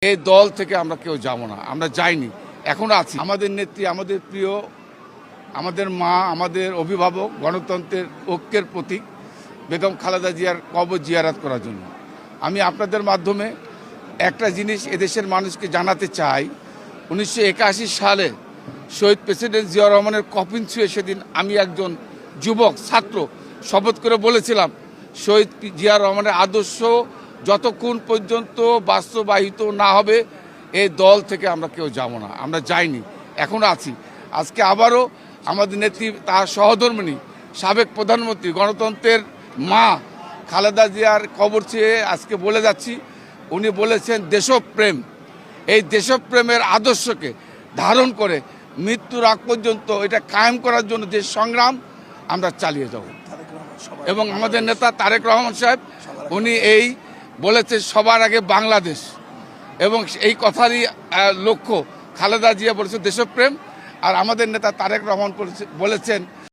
এই দল থেকে আমরা কেউ যাব না, আমরা যাইনি, এখনো আছি। আমাদের নেত্রী, আমাদের প্রিয়, আমাদের মা, আমাদের অভিভাবক, গণতন্ত্রের ঐক্যের প্রতীক বেগম খালেদা জিয়ার কবর জিয়ারত করার জন্য আমি আপনাদের মাধ্যমে একটা জিনিস এদেশের মানুষকে জানাতে চাই। 1981 সালে শহীদ প্রেসিডেন্ট জিয়াউর রহমানের কফিন ছুঁয়ে সেদিন আমি একজন যুবক ছাত্র শপথ করে বলেছিলাম, শহীদ জিয়াউর রহমানের আদর্শ যতক্ষণ পর্যন্ত বাস্তবায়িত না হবে এই দল থেকে আমরা কেউ যাব না, আমরা যাইনি, এখনো আছি। আজকে আবারও আমাদের নেত্রী, তার সহধর্মিণী, সাবেক প্রধানমন্ত্রী, গণতন্ত্রের মা খালেদা জিয়ার কবর চেয়ে আজকে বলে যাচ্ছি। উনি বলেছেন দেশপ্রেম, এই দেশপ্রেমের আদর্শকে ধারণ করে মৃত্যুর আগ পর্যন্ত এটা কায়েম করার জন্য যে সংগ্রাম আমরা চালিয়ে যাব। এবং আমাদের নেতা তারেক রহমান সাহেব উনি এই বলেছে সবার আগে বাংলাদেশ, এবং এই কথারই লক্ষ্য খালেদা জিয়া বলেছে দেশপ্রেম, আর আমাদের নেতা তারেক রহমান বলেছেন